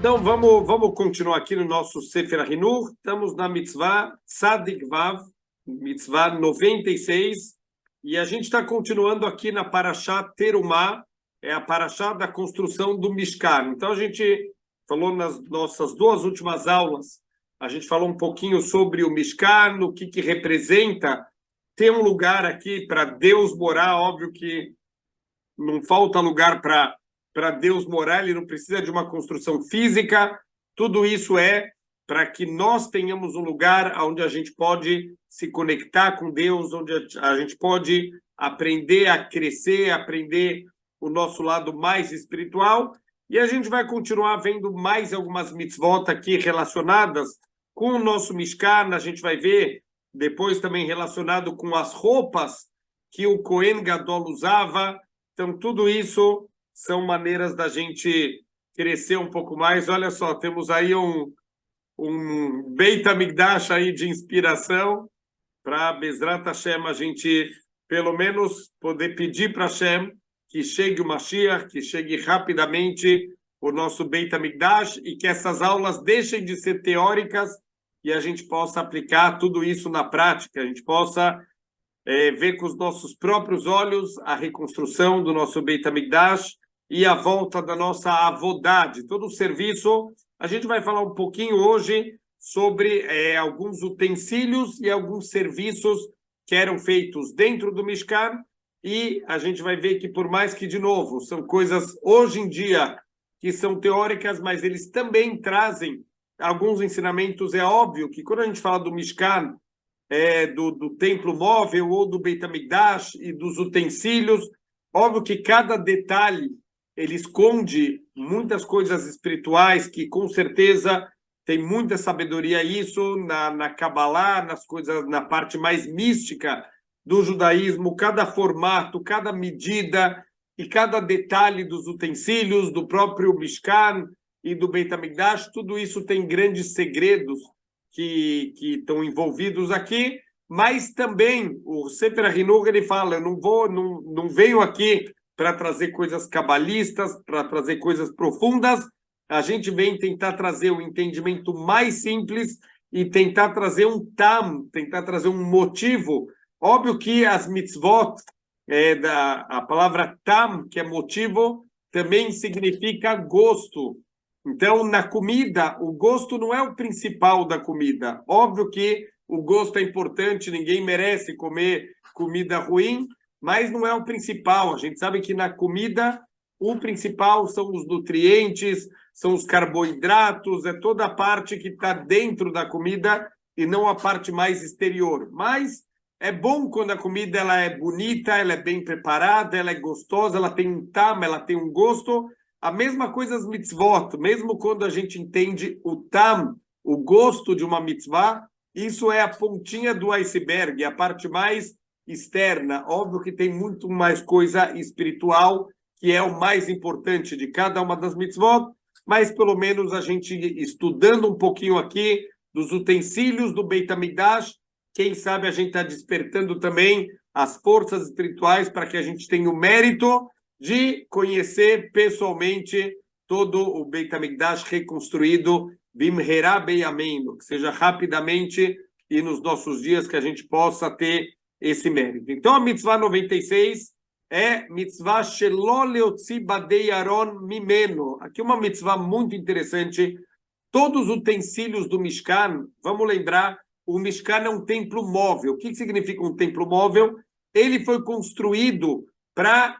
Então, vamos continuar aqui no nosso Sefer HaHinuch. Estamos na mitzvah Tzadik Vav, mitzvah 96, e a gente está continuando aqui na Parashá Terumá, é a Parashá da construção do Mishkan. Então, a gente falou nas nossas duas últimas aulas, a gente falou um pouquinho sobre o Mishkan, o que representa ter um lugar aqui para Deus morar. Óbvio que não falta lugar para Deus morar, ele não precisa de uma construção física. Tudo isso é para que nós tenhamos um lugar onde a gente pode se conectar com Deus, onde a gente pode aprender a crescer, aprender o nosso lado mais espiritual. E a gente vai continuar vendo mais algumas mitzvot aqui relacionadas com o nosso Mishkan. A gente vai ver depois também relacionado com as roupas que o Kohen Gadol usava. Então, tudo isso são maneiras da gente crescer um pouco mais. Olha só, temos aí um Beit HaMikdash aí de inspiração para Bezrat Hashem a gente, pelo menos, poder pedir para Hashem que chegue o Mashiach, que chegue rapidamente o nosso Beit HaMikdash e que essas aulas deixem de ser teóricas e a gente possa aplicar tudo isso na prática, a gente possa ver com os nossos próprios olhos a reconstrução do nosso Beit HaMikdash e a volta da nossa avodá, todo o serviço. A gente vai falar um pouquinho hoje sobre alguns utensílios e alguns serviços que eram feitos dentro do Mishkan, e a gente vai ver que, por mais que, de novo, são coisas hoje em dia que são teóricas, mas eles também trazem alguns ensinamentos. É óbvio que quando a gente fala do Mishkan, do templo móvel ou do Beit HaMikdash e dos utensílios, óbvio que cada detalhe ele esconde muitas coisas espirituais que com certeza tem muita sabedoria isso na Kabbalah, nas coisas, na parte mais mística do judaísmo. Cada formato, cada medida e cada detalhe dos utensílios do próprio Mishkan e do Beit HaMikdash, tudo isso tem grandes segredos que estão envolvidos aqui, mas também o Sefer HaHinuch ele fala: eu não venho aqui para trazer coisas cabalistas, para trazer coisas profundas. A gente vem tentar trazer o entendimento mais simples e tentar trazer um tam, tentar trazer um motivo. Óbvio que as mitzvot, a palavra tam, que é motivo, também significa gosto. Então, na comida, o gosto não é o principal da comida. Óbvio que o gosto é importante, ninguém merece comer comida ruim, mas não é o principal. A gente sabe que na comida o principal são os nutrientes, são os carboidratos, é toda a parte que está dentro da comida e não a parte mais exterior. Mas é bom quando a comida ela é bonita, ela é bem preparada, ela é gostosa, ela tem um tam, ela tem um gosto. A mesma coisa as mitzvot, mesmo quando a gente entende o tam, o gosto de uma mitzvah, isso é a pontinha do iceberg, a parte mais externa. Óbvio que tem muito mais coisa espiritual, que é o mais importante de cada uma das mitzvot, mas pelo menos a gente estudando um pouquinho aqui dos utensílios do Beit HaMikdash, quem sabe a gente está despertando também as forças espirituais para que a gente tenha o mérito de conhecer pessoalmente todo o Beit HaMikdash reconstruído, Bimherá Beyamenu, que seja rapidamente e nos nossos dias que a gente possa ter esse mérito. Então, a mitzvah 96 é mitzvah Shelo Leotzi Badei Aron Mimeno. Aqui uma mitzvah muito interessante. Todos os utensílios do Mishkan, vamos lembrar, o Mishkan é um templo móvel. O que significa um templo móvel? Ele foi construído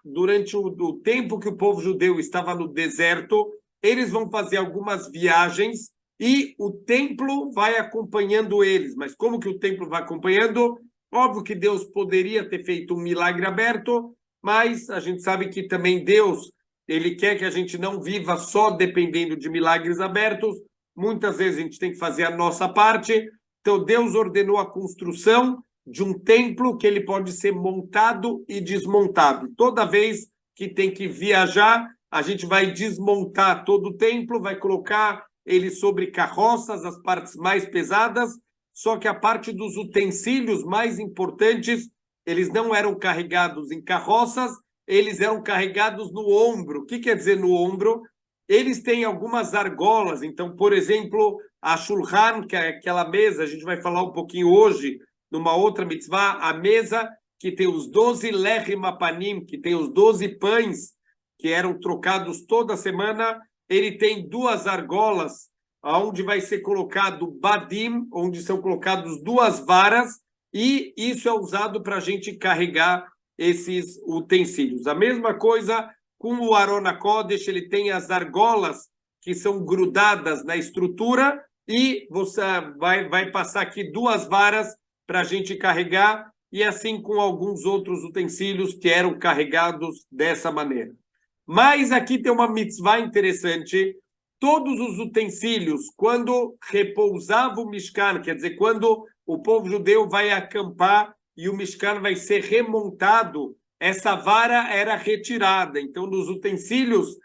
durante o tempo que o povo judeu estava no deserto, eles vão fazer algumas viagens e o templo vai acompanhando eles. Mas como que o templo vai acompanhando? Óbvio que Deus poderia ter feito um milagre aberto, mas a gente sabe que também Deus, ele quer que a gente não viva só dependendo de milagres abertos. Muitas vezes a gente tem que fazer a nossa parte. Então Deus ordenou a construção de um templo que ele pode ser montado e desmontado. Toda vez que tem que viajar, a gente vai desmontar todo o templo, vai colocar ele sobre carroças, as partes mais pesadas, só que a parte dos utensílios mais importantes, eles não eram carregados em carroças, eles eram carregados no ombro. O que quer dizer no ombro? eles têm algumas argolas. Então, por exemplo, a Shulchan, que é aquela mesa, a gente vai falar um pouquinho hoje, numa outra mitzvah, a mesa que tem os 12 lechem apanim, que tem os 12 pães que eram trocados toda semana, ele tem duas argolas, onde vai ser colocado badim, onde são colocados duas varas, e isso é usado para a gente carregar esses utensílios. A mesma coisa com o Aron HaKodesh, ele tem as argolas que são grudadas na estrutura, e você vai passar aqui duas varas para a gente carregar, e assim com alguns outros utensílios que eram carregados dessa maneira. Mas aqui tem uma mitzvah interessante. Todos os utensílios, quando repousava o Mishkan, quer dizer, quando o povo judeu vai acampar e o Mishkan vai ser remontado, essa vara era retirada. Então, nos utensílios,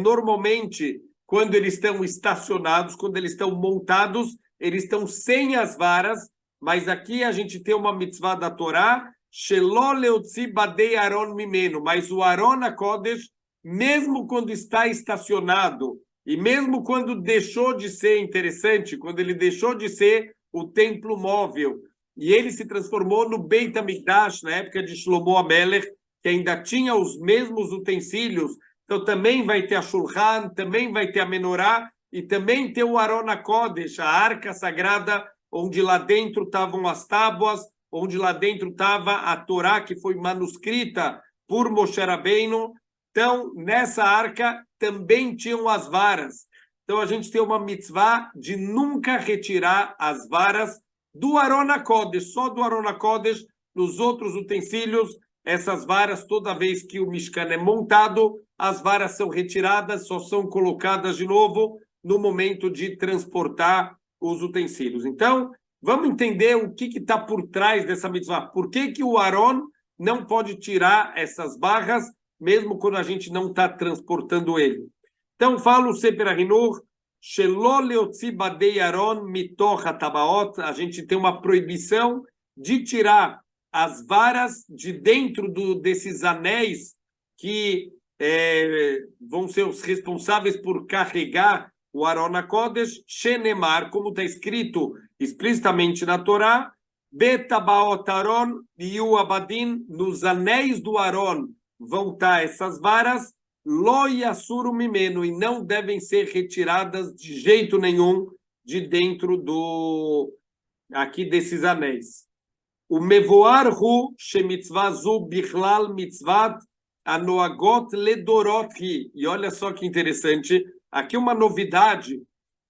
normalmente, quando eles estão estacionados, quando eles estão montados, eles estão sem as varas, mas aqui a gente tem uma mitzvah da Torá, Shelo leotzi badei Aron mimeno, mas o Aron HaKodesh, mesmo quando está estacionado, e mesmo quando deixou de ser interessante, quando ele deixou de ser o templo móvel, e ele se transformou no Beit HaMikdash, na época de Shlomo HaMelech, que ainda tinha os mesmos utensílios, então também vai ter a Shulchan, também vai ter a Menorá, e também tem o Aron HaKodesh, a arca sagrada, onde lá dentro estavam as tábuas, onde lá dentro estava a Torá, que foi manuscrita por Moshe Rabbeinu. Então, nessa arca também tinham as varas. Então, a gente tem uma mitzvah de nunca retirar as varas do Aron HaKodesh, só do Aron HaKodesh. Nos outros utensílios, essas varas, toda vez que o Mishkan é montado, as varas são retiradas, só são colocadas de novo no momento de transportar os utensílios. Então, vamos entender o que está por trás dessa mitzvah. Por que o Aron não pode tirar essas barras, mesmo quando a gente não está transportando ele? Então, fala o Sefer HaHinur, Shelo leotzi badei Aron mitoch hatabaot, a gente tem uma proibição de tirar as varas de dentro desses anéis que vão ser os responsáveis por carregar o Aron HaKodesh, Shenemar, como está escrito explicitamente na Torá, Betabaot Aron e o Abadim, nos anéis do Aron vão estar essas varas, Lo Yasuru Mimeno, e não devem ser retiradas de jeito nenhum de dentro aqui desses anéis. O Mevoar Hu Shemitzvah Zu Bichlal Mitzvat Anoagot Ledorot Hi. E olha só que interessante, aqui uma novidade,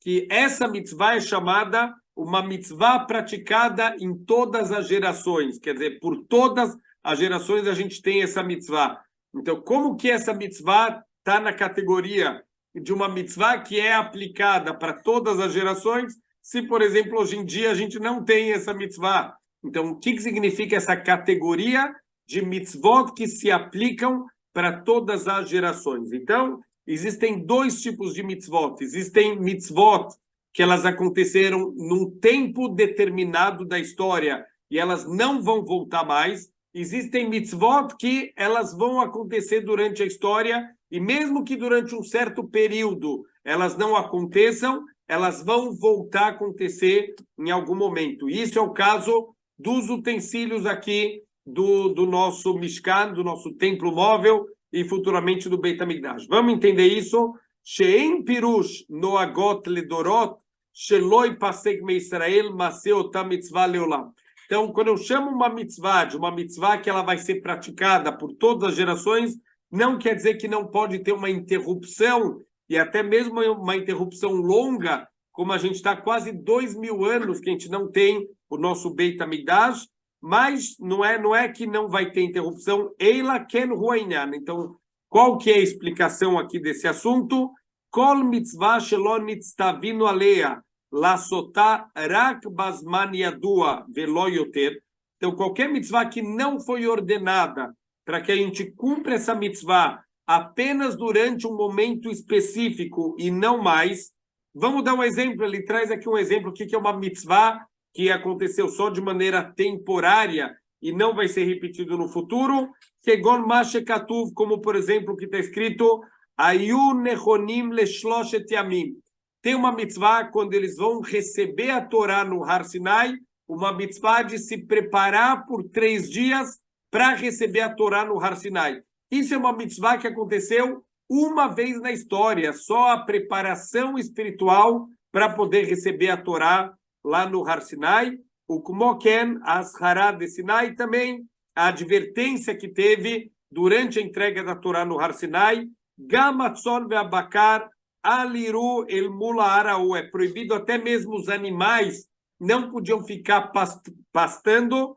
que essa mitzvah é chamada uma mitzvah praticada em todas as gerações, quer dizer, por todas as gerações a gente tem essa mitzvah. Então, como que essa mitzvah está na categoria de uma mitzvah que é aplicada para todas as gerações, se, por exemplo, hoje em dia a gente não tem essa mitzvah? Então, o que significa essa categoria de mitzvot que se aplicam para todas as gerações? Então, existem dois tipos de mitzvot. Existem mitzvot que elas aconteceram num tempo determinado da história e elas não vão voltar mais. Existem mitzvot que elas vão acontecer durante a história e mesmo que durante um certo período elas não aconteçam, elas vão voltar a acontecer em algum momento. Isso é o caso dos utensílios aqui do nosso Mishkan, do nosso templo móvel e futuramente do Beit HaMikdash. Vamos entender isso? She'en pirush noagot ledorot, sheloi pasek me Israel, maseotam mitzvah leolam. Então, quando eu chamo uma mitzvah de uma mitzvah que ela vai ser praticada por todas as gerações, não quer dizer que não pode ter uma interrupção, e até mesmo uma interrupção longa, como a gente está quase 2000 anos que a gente não tem o nosso Beit HaMikdash, mas não é que não vai ter interrupção, Eila ken huainyan. Então, qual que é a explicação aqui desse assunto? Kol mitzvah shelo nitztavinu aleia, lasotá rak bazman yadua velo yoter. Então, qualquer mitzvah que não foi ordenada para que a gente cumpra essa mitzvah apenas durante um momento específico e não mais. Vamos dar um exemplo, ele traz aqui um exemplo que é uma mitzvah que aconteceu só de maneira temporária e não vai ser repetido no futuro, Kegon Mashekatuv, como por exemplo o que está escrito Ayu nechonim leshloshet yamim. Tem uma mitzvah quando eles vão receber a Torá no Har Sinai, uma mitzvah de se preparar por 3 dias para receber a Torá no Har Sinai. Isso é uma mitzvah que aconteceu uma vez na história, só a preparação espiritual para poder receber a Torá lá no Har Sinai. O Kumoken, a Azhará de Sinai também, a advertência que teve durante a entrega da Torá no Har Sinai, Gamatzon ve'abakar aliru el mula araú. É proibido até mesmo os animais não podiam ficar pastando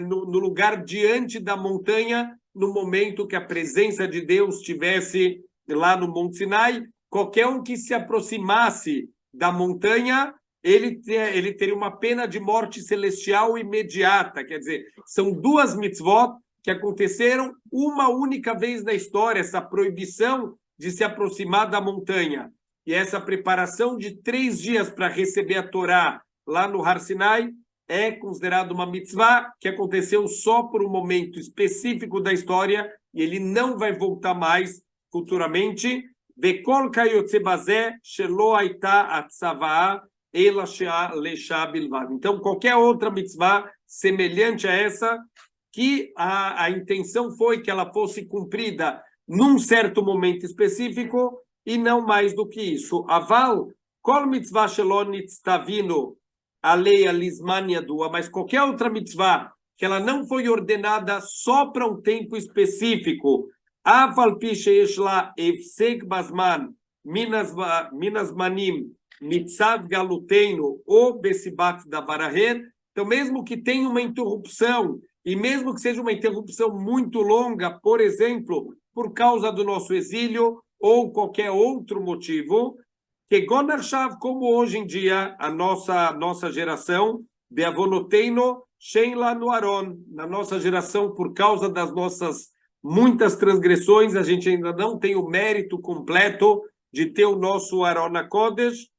no lugar diante da montanha no momento que a presença de Deus estivesse lá no Monte Sinai. Qualquer um que se aproximasse da montanha, ele teria uma pena de morte celestial imediata. Quer dizer, são 2 mitzvot que aconteceram uma única vez na história, essa proibição de se aproximar da montanha. E essa preparação de 3 dias para receber a Torá lá no Har Sinai é considerado uma mitzvah que aconteceu só por um momento específico da história e ele não vai voltar mais futuramente. Vekol kayotze bazeh shelo haita atzavah ela leishá bilvad. Então, qualquer outra mitzvah semelhante a essa, que a intenção foi que ela fosse cumprida num certo momento específico e não mais do que isso. Aval, kol mitzvah shelo nitztavinu alei alismania dua, mas qualquer outra mitzvah que ela não foi ordenada só para um tempo específico, aval pi sheish la efsek basman minas manim mitzad galuteino ou besibat da baraher, então mesmo que tenha uma interrupção, e mesmo que seja uma interrupção muito longa, por exemplo, por causa do nosso exílio ou qualquer outro motivo, que Gonarshav, como hoje em dia, a nossa geração, de Avonoteino, Sheila no Aron, na nossa geração, por causa das nossas muitas transgressões, a gente ainda não tem o mérito completo de ter o nosso Aron HaKodesh.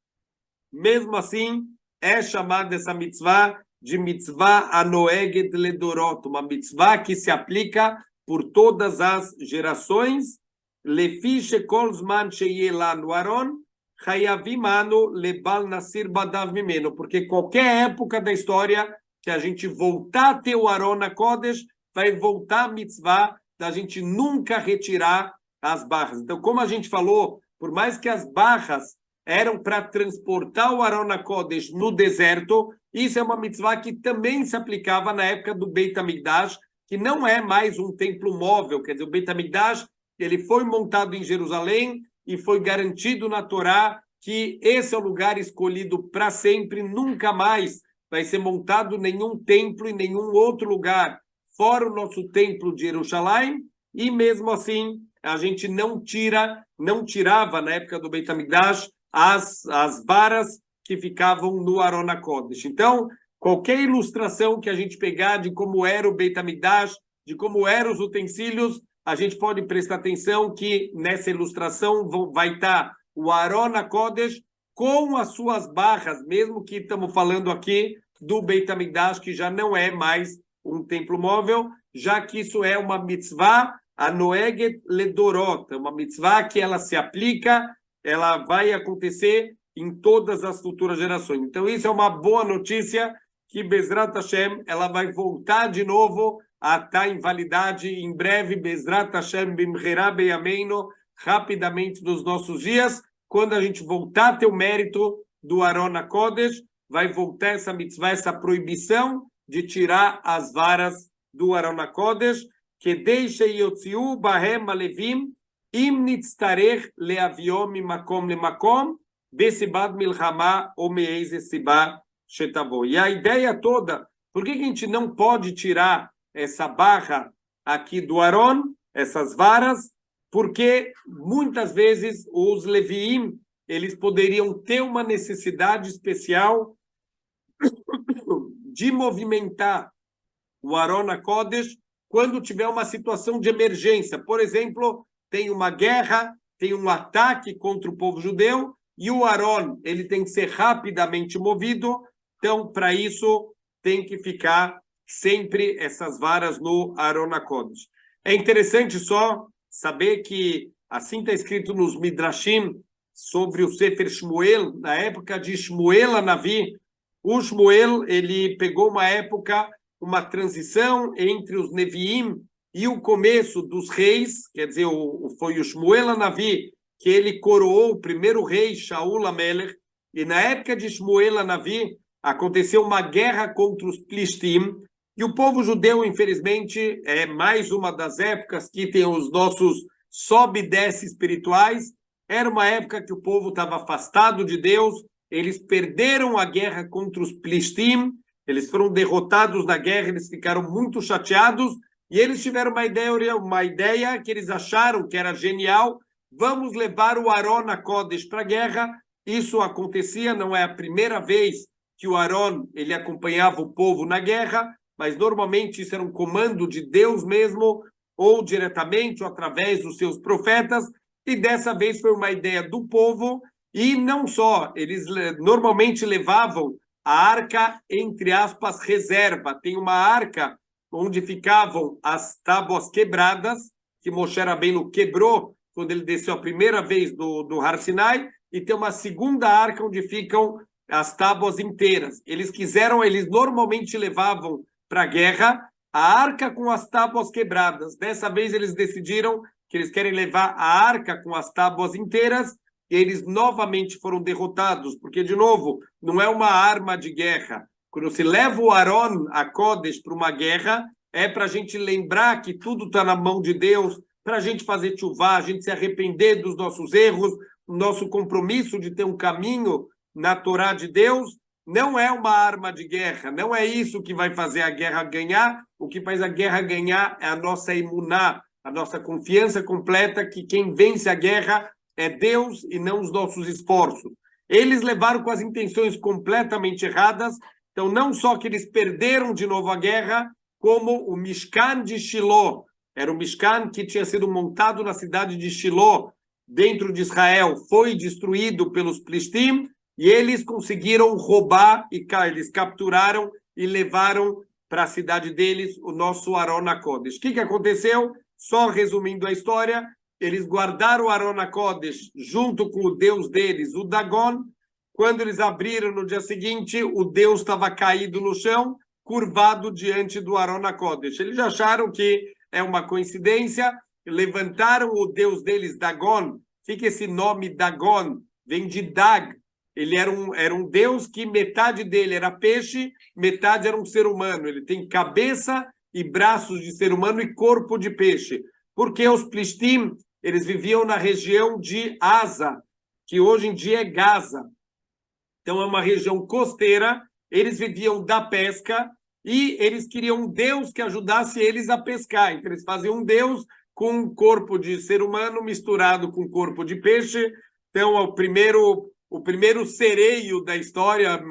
Mesmo assim, é chamada essa mitzvah de mitzvah anoeged ledorot, uma mitzvah que se aplica por todas as gerações. Lefi shekol zman sheyeh lá no Aron, hayavim anu lebal nasir badav mimeno, porque qualquer época da história que a gente voltar a ter o Aron HaKodesh, vai voltar a mitzvah da gente nunca retirar as barras. Então, como a gente falou, por mais que as barras eram para transportar o Aron HaKodesh no deserto, isso é uma mitzvah que também se aplicava na época do Beit HaMikdash, que não é mais um templo móvel. Quer dizer, o Beit HaMikdash ele foi montado em Jerusalém e foi garantido na Torá que esse é o lugar escolhido para sempre, nunca mais vai ser montado nenhum templo em nenhum outro lugar, fora o nosso templo de Jerusalém, e mesmo assim a gente não tirava na época do Beit HaMikdash as varas que ficavam no Aron HaKodesh. Então, qualquer ilustração que a gente pegar de como era o Beit HaMikdash, de como eram os utensílios, a gente pode prestar atenção que nessa ilustração vai estar o Aron HaKodesh com as suas barras, mesmo que estamos falando aqui do Beit HaMikdash, que já não é mais um templo móvel, já que isso é uma mitzvah anoeged ledorot, uma mitzvah que ela se aplica, ela vai acontecer em todas as futuras gerações. Então, isso é uma boa notícia, que Bezrat Hashem, ela vai voltar de novo a estar em validade em breve, Bezrat Hashem, Bimherá Beyameino, rapidamente nos nossos dias, quando a gente voltar a ter o mérito do Aron HaKodesh, vai voltar essa mitzvah, essa proibição de tirar as varas do Aron HaKodesh, que deixa Yotziu Bahem Alevim, Im Nitztarech Leaviom Makom Lemakom, Besibad Milchama ou Meise Sibá Shetavo. E a ideia toda, por que a gente não pode tirar essa barra aqui do Aron, essas varas? Porque muitas vezes os Leviim, eles poderiam ter uma necessidade especial de movimentar o Aron HaKodesh quando tiver uma situação de emergência. Por exemplo, tem uma guerra, tem um ataque contra o povo judeu, e o Aron ele tem que ser rapidamente movido. Então, para isso, tem que ficar sempre essas varas no Aron HaKodesh. É interessante só saber que assim está escrito nos Midrashim, sobre o Sefer Shmuel, na época de Shmuel Hanavi. O Shmuel, ele pegou uma época, uma transição entre os Neviim e o começo dos reis, quer dizer, foi o Shmuel Hanavi que ele coroou o primeiro rei, Shaul HaMelech, e na época de Shmuel Hanavi aconteceu uma guerra contra os Plishtim, e o povo judeu, infelizmente, é mais uma das épocas que tem os nossos sobe e desce espirituais. Era uma época que o povo estava afastado de Deus, eles perderam a guerra contra os Plishtim, eles foram derrotados na guerra, eles ficaram muito chateados, e eles tiveram uma ideia que eles acharam que era genial: vamos levar o Aron HaKodesh para a guerra. Isso acontecia, não é a primeira vez que o Aron ele acompanhava o povo na guerra, mas normalmente isso era um comando de Deus mesmo, ou diretamente, ou através dos seus profetas, e dessa vez foi uma ideia do povo, e não só, eles normalmente levavam a arca, entre aspas, reserva. Tem uma arca onde ficavam as tábuas quebradas, que Moshe Rabbeinu quebrou quando ele desceu a primeira vez do Har Sinai, e tem uma segunda arca onde ficam as tábuas inteiras. Eles normalmente levavam para a guerra a arca com as tábuas quebradas. Dessa vez eles decidiram que eles querem levar a arca com as tábuas inteiras, e eles novamente foram derrotados, porque, de novo, não é uma arma de guerra. Quando se leva o Aron HaKodesh para uma guerra, é para a gente lembrar que tudo está na mão de Deus, para a gente fazer tchuvá, a gente se arrepender dos nossos erros, o nosso compromisso de ter um caminho na Torá de Deus. Não é uma arma de guerra, não é isso que vai fazer a guerra ganhar. O que faz a guerra ganhar é a nossa emuná, a nossa confiança completa que quem vence a guerra é Deus e não os nossos esforços. Eles levaram com as intenções completamente erradas, então não só que eles perderam de novo a guerra, como o Mishkan de Shiló, era o Mishkan que tinha sido montado na cidade de Shiló, dentro de Israel, foi destruído pelos Plishtim, e eles conseguiram roubar, e eles capturaram e levaram para a cidade deles o nosso Aron HaKodesh. O que aconteceu? Só resumindo a história, eles guardaram o Aron HaKodesh junto com o deus deles, o Dagon. Quando eles abriram no dia seguinte, o deus estava caído no chão, curvado diante do Aron HaKodesh. Eles acharam que é uma coincidência, levantaram o deus deles, Dagon. Fica esse nome Dagon, vem de Dag. Ele era um deus que metade dele era peixe, metade era um ser humano. Ele tem cabeça e braços de ser humano e corpo de peixe. Porque os Plishtim, eles viviam na região de Asa, que hoje em dia é Gaza. Então é uma região costeira, eles viviam da pesca e eles queriam um deus que ajudasse eles a pescar. Então eles faziam um deus com um corpo de ser humano misturado com corpo de peixe. Então o primeiro sereio da história,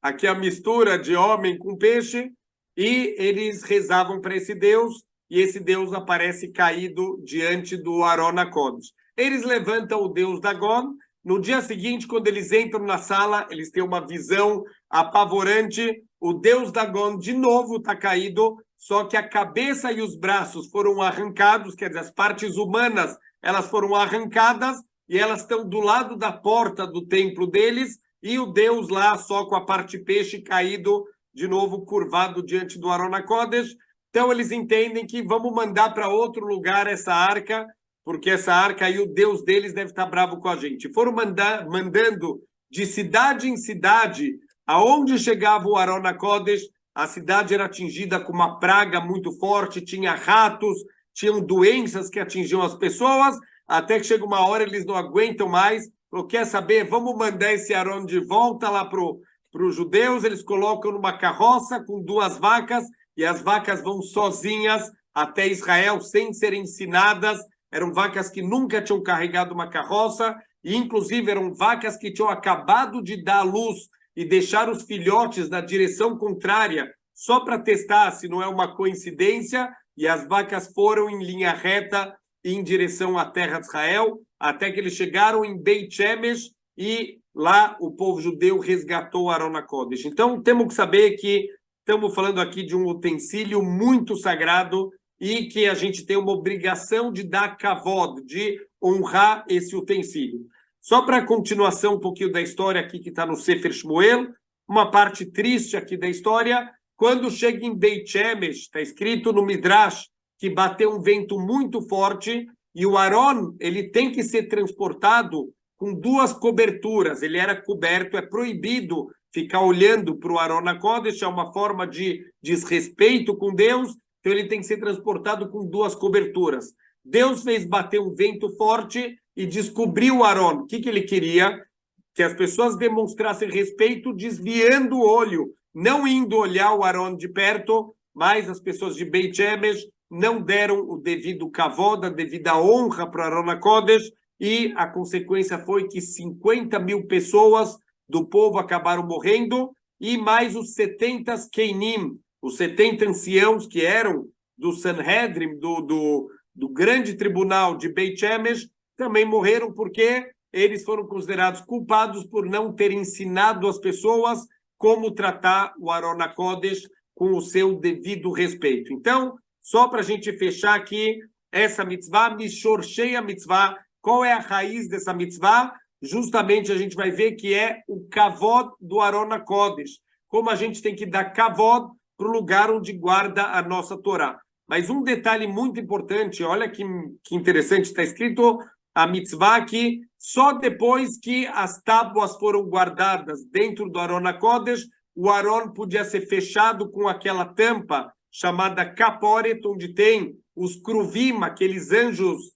aqui a mistura de homem com peixe, e eles rezavam para esse deus, e esse deus aparece caído diante do Aron HaKodesh. Eles levantam o deus Dagon. No dia seguinte, quando eles entram na sala, eles têm uma visão apavorante. O deus Dagon, de novo, está caído, só que a cabeça e os braços foram arrancados, quer dizer, as partes humanas, elas foram arrancadas, e elas estão do lado da porta do templo deles, e o deus lá só com a parte peixe caído, de novo curvado diante do Aron HaKodesh. Então eles entendem que vamos mandar para outro lugar essa arca, porque essa arca aí, o deus deles deve estar bravo com a gente. Foram mandando de cidade em cidade, aonde chegava o Aron HaKodesh, a cidade era atingida com uma praga muito forte, tinha ratos, tinham doenças que atingiam as pessoas, até que chega uma hora eles não aguentam mais. Quer saber? Vamos mandar esse Aron de volta lá para os judeus. Eles colocam numa carroça com 2 vacas, e as vacas vão sozinhas até Israel, sem serem ensinadas. Eram vacas que nunca tinham carregado uma carroça, e inclusive eram vacas que tinham acabado de dar à luz e deixar os filhotes na direção contrária, só para testar se não é uma coincidência, e as vacas foram em linha reta em direção à terra de Israel, até que eles chegaram em Beit Shemesh, e lá o povo judeu resgatou o Aron HaKodesh. Então, temos que saber que estamos falando aqui de um utensílio muito sagrado, e que a gente tem uma obrigação de dar kavod, de honrar esse utensílio. Só para a continuação um pouquinho da história aqui que está no Sefer Shmuel, uma parte triste aqui da história, quando chega em Beit Shemesh, está escrito no Midrash, que bateu um vento muito forte, e o Aron, ele tem que ser transportado com 2 coberturas, ele era coberto, é proibido ficar olhando para o Aron HaKodesh, é uma forma de desrespeito com Deus, então ele tem que ser transportado com 2 coberturas. Deus fez bater um vento forte e descobriu o Aron. O que ele queria? Que as pessoas demonstrassem respeito desviando o olho, não indo olhar o Aron de perto, mas as pessoas de Beit Shemesh não deram o devido kavod, a devida honra para o Aron HaKodesh, e a consequência foi que 50 mil pessoas do povo acabaram morrendo, e mais os 70 Keinim, os 70 anciãos que eram do Sanhedrin, do grande tribunal de Beit Shemesh, também morreram porque eles foram considerados culpados por não ter ensinado as pessoas como tratar o Aron HaKodesh com o seu devido respeito. Então, só para a gente fechar aqui, essa mitzvah, Mishorshei a mitzvah, qual é a raiz dessa mitzvah? Justamente a gente vai ver que é o kavod do Aron HaKodesh, como a gente tem que dar kavod para o lugar onde guarda a nossa Torá. Mas um detalhe muito importante, olha que interessante, está escrito a mitzvah aqui, só depois que as tábuas foram guardadas dentro do Aron HaKodesh, o Aron podia ser fechado com aquela tampa chamada kaporet, onde tem os kruvim, aqueles anjos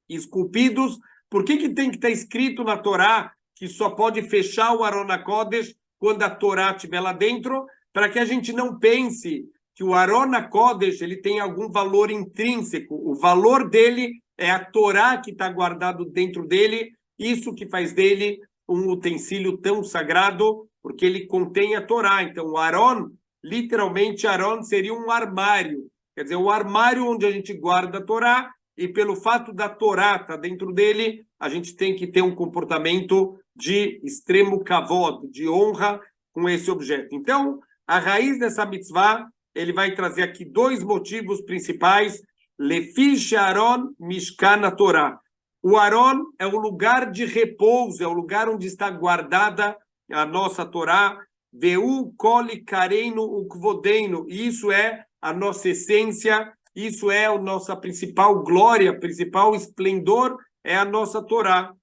esculpidos. Por que tem que estar escrito na Torá que só pode fechar o Aron HaKodesh quando a Torá estiver lá dentro? Para que a gente não pense que o Aron HaKodesh ele tem algum valor intrínseco. O valor dele é a Torá que está guardado dentro dele, isso que faz dele um utensílio tão sagrado, porque ele contém a Torá. Então, o Aron, literalmente, Aron seria um armário. Quer dizer, um armário onde a gente guarda a Torá, e pelo fato da Torá estar dentro dele, a gente tem que ter um comportamento de extremo kavod, de honra com esse objeto. Então, a raiz dessa mitzvah, ele vai trazer aqui 2 motivos principais. Lefi Aron Mishkan Torá. O Aron é o lugar de repouso, é o lugar onde está guardada a nossa Torá. Veu koli kareinu ukvodeinu. Isso é a nossa essência, isso é a nossa principal glória, principal esplendor, é a nossa Torá.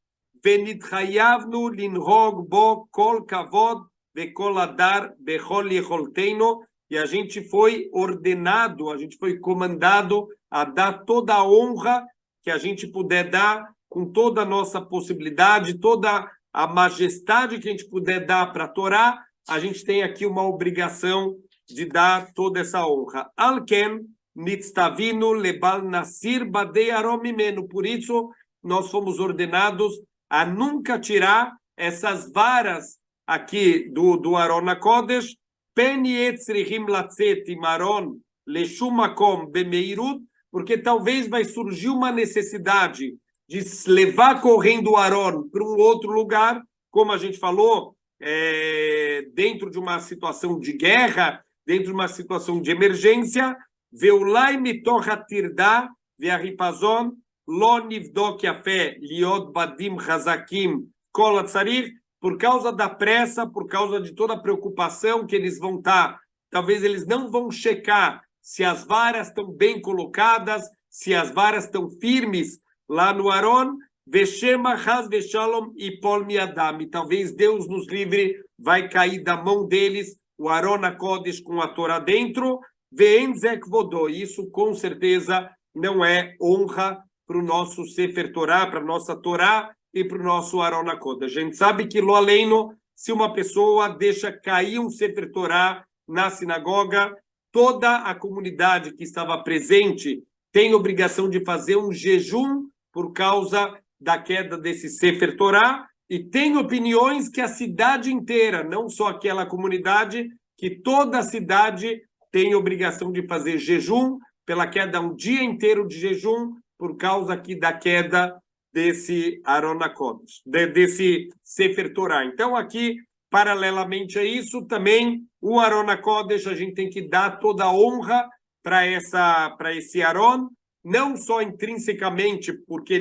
Venitchayavnu linhog bo kol kavod vekol adar bechol yecholteinu. E a gente foi ordenado, a gente foi comandado a dar toda a honra que a gente puder dar, com toda a nossa possibilidade, toda a majestade que a gente puder dar para a Torá, a gente tem aqui uma obrigação de dar toda essa honra. Alken nitztavinu lebal nasir badei arom mimenu. Por isso, nós fomos ordenados a nunca tirar essas varas aqui do Aron HaKodesh, porque talvez vai surgir uma necessidade de levar correndo o Aron para um outro lugar, como a gente falou, dentro de uma situação de guerra, dentro de uma situação de emergência. Veulai mitorra tirda ve'aripazon lo nivdok yafé liot badim chazakim kol hatzarich. Por causa da pressa, por causa de toda a preocupação que eles vão estar, talvez eles não vão checar se as varas estão bem colocadas, se as varas estão firmes lá no Aron, Veshema Haz Veshalom e Pol Miadam. E talvez Deus nos livre, vai cair da mão deles o Aron HaKodesh com a Torá dentro, Ve'en Zek Vodô. Isso com certeza não é honra para o nosso Sefer Torá, para a nossa Torá, e para o nosso Aron HaKodesh. A gente sabe que, lo aleino, se uma pessoa deixa cair um Sefer Torá na sinagoga, toda a comunidade que estava presente tem obrigação de fazer um jejum por causa da queda desse Sefer Torá, e tem opiniões que a cidade inteira, não só aquela comunidade, que toda a cidade tem obrigação de fazer jejum pela queda, um dia inteiro de jejum, por causa aqui da queda desse Aron HaKodesh, desse Sefer Torá. Então, aqui, paralelamente a isso, também o Aron HaKodesh, a gente tem que dar toda a honra para esse Aron, não só intrinsecamente porque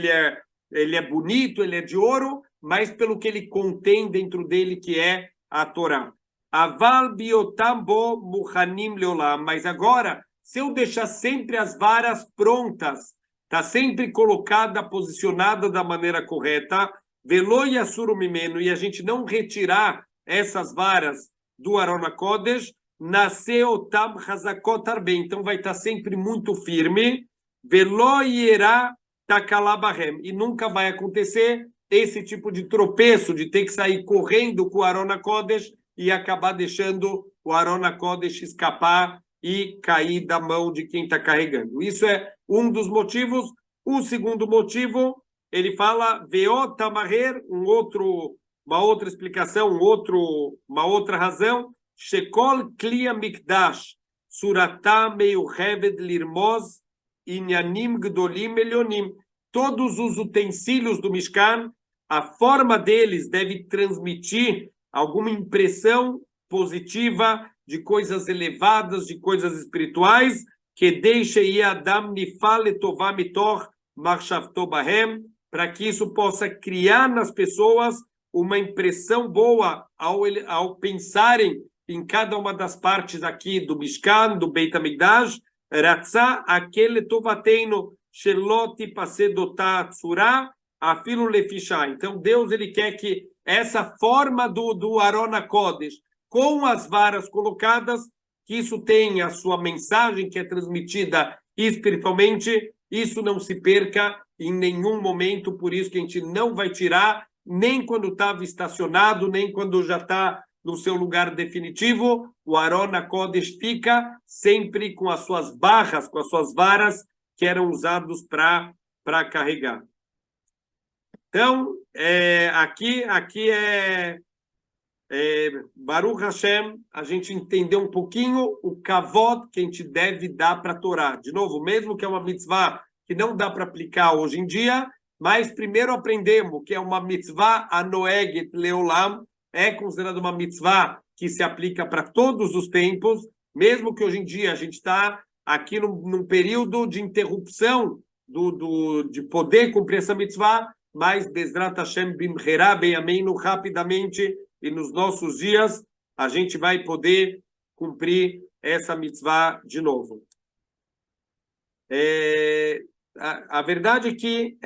ele é bonito, ele é de ouro, mas pelo que ele contém dentro dele, que é a Torá. Aval biotam bo muhanim leolam. Mas agora, se eu deixar sempre as varas prontas, está sempre colocada, posicionada da maneira correta, velo yasuru mimeno, e a gente não retirar essas varas do Aron HaKodesh, nasceu tam hazakot arbe, então vai estar sempre muito firme, velo yera takalabahem, e nunca vai acontecer esse tipo de tropeço, de ter que sair correndo com o Aron HaKodesh e acabar deixando o Aron HaKodesh escapar e cair da mão de quem está carregando. Isso é um dos motivos. O segundo motivo, ele fala, Veot Tamaher, uma outra explicação, uma outra razão, Shekol Kli Mikdash, Suratam Meyuhevet Lirmoz, Inyanim Gdolim Elionim. Todos os utensílios do Mishkan, a forma deles deve transmitir alguma impressão positiva de coisas elevadas, de coisas espirituais, que deixe Adam nifal etová mitor machshavto bahem, para que isso possa criar nas pessoas uma impressão boa ao pensarem em cada uma das partes aqui do Mishkan, do Beit HaMikdash, ratzah aquele tovateino shelot pasedotá tzura afilo lefishá. Então Deus ele quer que essa forma do Aron HaKodesh, com as varas colocadas, que isso tenha a sua mensagem que é transmitida espiritualmente, isso não se perca em nenhum momento, por isso que a gente não vai tirar, nem quando estava estacionado, nem quando já está no seu lugar definitivo, o Aron HaKodesh fica sempre com as suas barras, com as suas varas, que eram usados para carregar. Então, aqui é Baruch Hashem, a gente entendeu um pouquinho o kavod que a gente deve dar para a Torá. De novo, mesmo que é uma mitzvah que não dá para aplicar hoje em dia, mas primeiro aprendemos que é uma mitzvah anoeget leolam, é considerada uma mitzvah que se aplica para todos os tempos, mesmo que hoje em dia a gente está aqui num período de interrupção de poder cumprir essa mitzvah, mas Bezrat Hashem bimherá beyameinu, rapidamente, e nos nossos dias, a gente vai poder cumprir essa mitzvah de novo. A verdade é que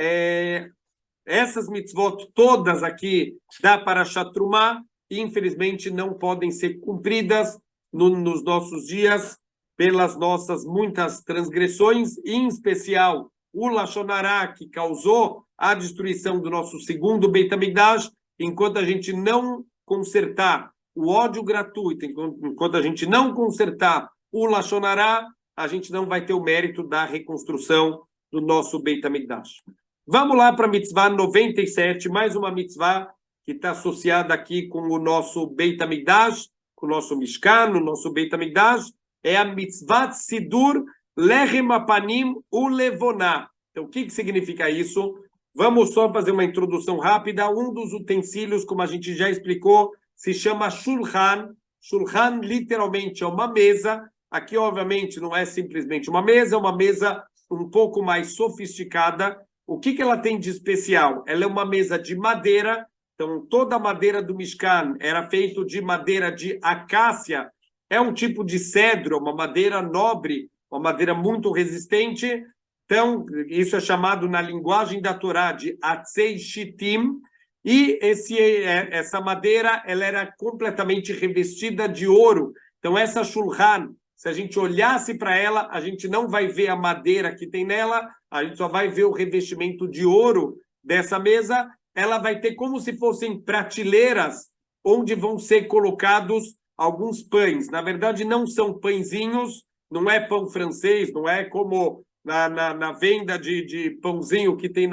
essas mitzvot todas aqui da Parashat Trumá, infelizmente, não podem ser cumpridas nos nossos dias pelas nossas muitas transgressões, em especial o Lashon Hará, que causou a destruição do nosso segundo Beit HaMikdash. Enquanto a gente não consertar o ódio gratuito, enquanto a gente não consertar o Lashon Hará, a gente não vai ter o mérito da reconstrução do nosso Beit HaMikdash. Vamos lá para a mitzvah 97, mais uma mitzvah que está associada aqui com o nosso Beit HaMikdash, com o nosso Mishkan, o nosso Beit HaMikdash, é a mitzvah Sidur Lechem Apanim Ulevoná. Então, o que significa isso? Vamos só fazer uma introdução rápida. Um dos utensílios, como a gente já explicou, se chama Shulchan. Shulchan, literalmente, é uma mesa. Aqui, obviamente, não é simplesmente uma mesa, é uma mesa um pouco mais sofisticada. O que ela tem de especial? Ela é uma mesa de madeira. Então, toda a madeira do Mishkan era feita de madeira de acácia. É um tipo de cedro, uma madeira nobre, uma madeira muito resistente. Então, isso é chamado na linguagem da Torá de Atzei Shittim, e essa madeira ela era completamente revestida de ouro. Então, essa Shulchan, se a gente olhasse para ela, a gente não vai ver a madeira que tem nela, a gente só vai ver o revestimento de ouro dessa mesa. Ela vai ter como se fossem prateleiras onde vão ser colocados alguns pães. Na verdade, não são pãezinhos, não é pão francês, não é como na venda de pãozinho que tem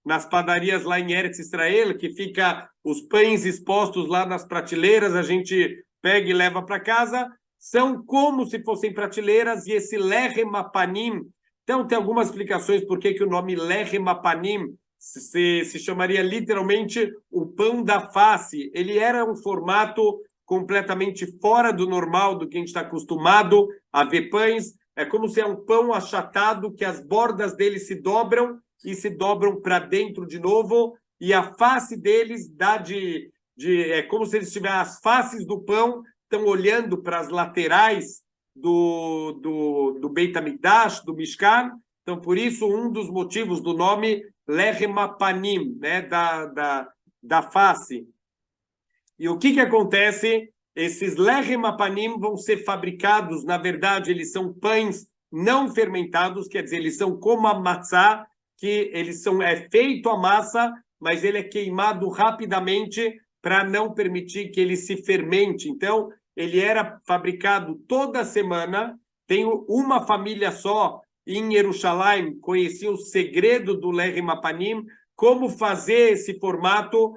nas padarias lá em Eretz Israel, que fica os pães expostos lá nas prateleiras, a gente pega e leva para casa. São como se fossem prateleiras, e esse Lechem Apanim, então tem algumas explicações por que o nome Lechem Apanim se chamaria literalmente o pão da face. Ele era um formato completamente fora do normal, do que a gente está acostumado a ver pães. é como se é um pão achatado que as bordas dele se dobram e se dobram para dentro de novo, e a face deles dá é como se eles tivessem as faces do pão estão olhando para as laterais do Beit HaMikdash, do Mishkan. Então, por isso, um dos motivos do nome Lechem Panim, né, da face. E o que acontece? Esses Lechem Panim vão ser fabricados, na verdade, eles são pães não fermentados, quer dizer, eles são como a matzá, que é feito a massa, mas ele é queimado rapidamente para não permitir que ele se fermente. Então, ele era fabricado toda semana. Tem uma família só em Jerusalém conhecia o segredo do Lechem Panim, como fazer esse formato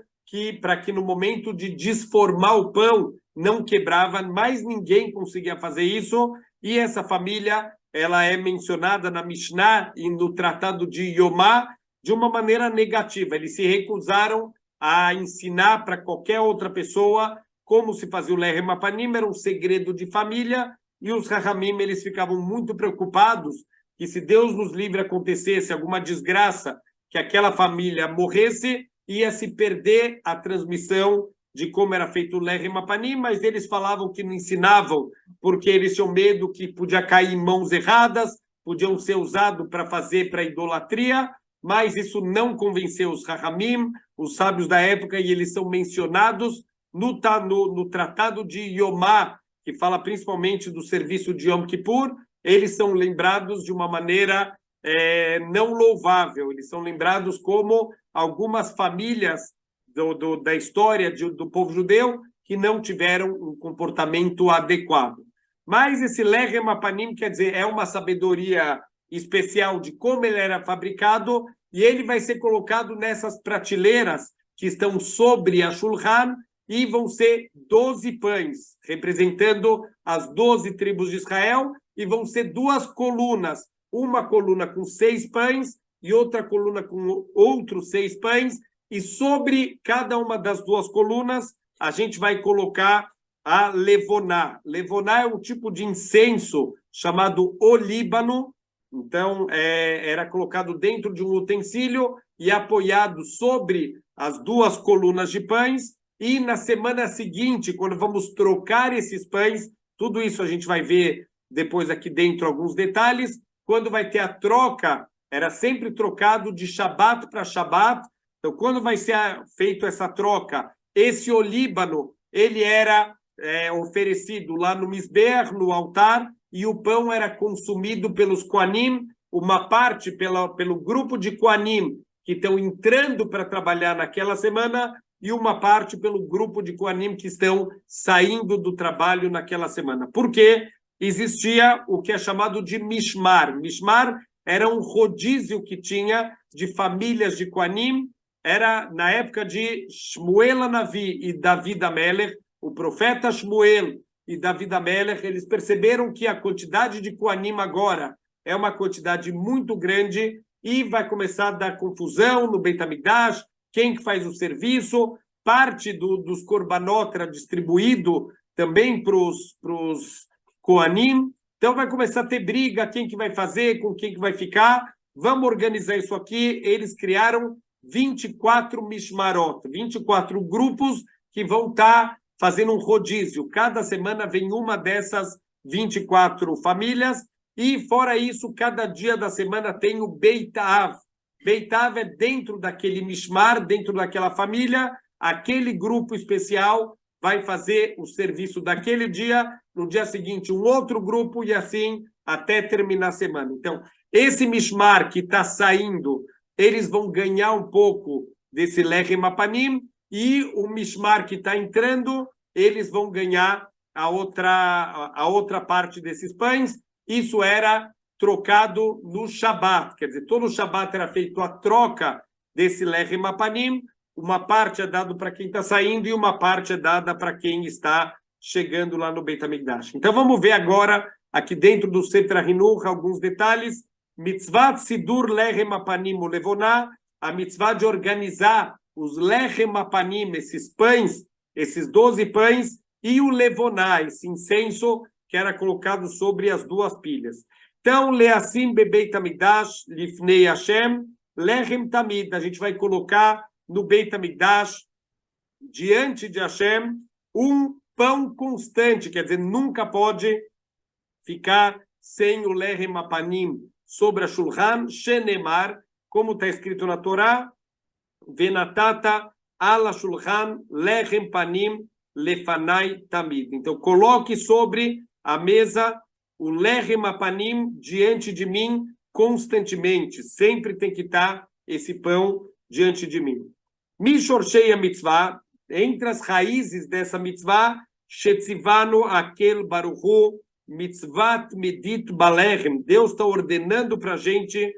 para que no momento de desformar o pão não quebrava, mais ninguém conseguia fazer isso. E essa família, ela é mencionada na Mishnah e no Tratado de Yomá de uma maneira negativa. Eles se recusaram a ensinar para qualquer outra pessoa como se fazia o Lechem Panim, era um segredo de família, e os Rahamim, eles ficavam muito preocupados que se Deus nos livre acontecesse alguma desgraça, que aquela família morresse, ia se perder a transmissão de como era feito o Lechem Panim, mas eles falavam que não ensinavam porque eles tinham medo que podia cair em mãos erradas, podiam ser usados para fazer para idolatria, mas isso não convenceu os Rahamim, os sábios da época, e eles são mencionados no Tratado de Yomá, que fala principalmente do serviço de Yom Kippur. Eles são lembrados de uma maneira não louvável, eles são lembrados como algumas famílias da história do povo judeu que não tiveram um comportamento adequado. Mas esse Lechem Panim, quer dizer, é uma sabedoria especial de como ele era fabricado, e ele vai ser colocado nessas prateleiras que estão sobre a Shulchan, e vão ser 12 pães, representando as 12 tribos de Israel, e vão ser duas colunas, uma coluna com 6 pães e outra coluna com outros 6 pães, e sobre cada uma das duas colunas a gente vai colocar a levoná. Levoná é um tipo de incenso chamado olíbano. Então, era colocado dentro de um utensílio e apoiado sobre as duas colunas de pães. E na semana seguinte, quando vamos trocar esses pães, tudo isso a gente vai ver depois aqui dentro alguns detalhes. Quando vai ter a troca, era sempre trocado de Shabat para Shabat. Então, quando vai ser feita essa troca, esse olíbano, ele era oferecido lá no Misber, no altar, e o pão era consumido pelos Kohanim, uma parte pelo grupo de Kohanim que estão entrando para trabalhar naquela semana, e uma parte pelo grupo de Kohanim que estão saindo do trabalho naquela semana. Por quê? Existia o que é chamado de Mishmar. Mishmar era um rodízio que tinha de famílias de Kohanim. Era na época de Shmuel Hanavi e David HaMelech, o profeta Shmuel e David HaMelech, eles perceberam que a quantidade de Kohanim agora é uma quantidade muito grande e vai começar a dar confusão no Beit HaMikdash, quem que faz o serviço, parte dos Korbanot era distribuído também para os Kohanim, então vai começar a ter briga, quem que vai fazer, com quem que vai ficar, vamos organizar isso aqui. Eles criaram 24 Mishmarot, 24 grupos que vão estar fazendo um rodízio. Cada semana vem uma dessas 24 famílias, e fora isso, cada dia da semana tem o Beit Av. Beit Av é dentro daquele Mishmar, dentro daquela família, aquele grupo especial vai fazer o serviço daquele dia, no dia seguinte um outro grupo, e assim até terminar a semana. Então, esse Mishmar que está saindo, eles vão ganhar um pouco desse Lechem Panim, e o Mishmar que está entrando, eles vão ganhar a outra parte desses pães. Isso era trocado no Shabat, quer dizer, todo o Shabat era feito a troca desse Lechem Panim, uma parte é dado para quem está saindo e uma parte é dada para quem está chegando lá no Beit HaMikdash. Então vamos ver agora, aqui dentro do Sefer HaChinuch, alguns detalhes. Mitzvat Sidur Lechem Panim Ulevoná, a mitzvah de organizar os Lechem Panim, esses pães, esses 12 pães, e o Levoná, esse incenso, que era colocado sobre as duas pilhas. Então, Leassim Bebeit Hamikdash, Lifnei Hashem, Lechem Tamid. A gente vai colocar no Beit Hamikdash, diante de Hashem, um pão constante, quer dizer, nunca pode ficar sem o Lechem Apanim sobre a Shulchan, Shenemar, como está escrito na Torá, Venatata ala Shulchan, Lechem Panim, Lefanai Tamid. Então, coloque sobre a mesa o Lechem Apanim diante de mim constantemente. Sempre tem que estar esse pão diante de mim. Mishorshei a mitzvah, entre as raízes dessa mitzvah, Shetzivano Akel Baruchu, Mitzvat Medit Balechem. Deus está ordenando para a gente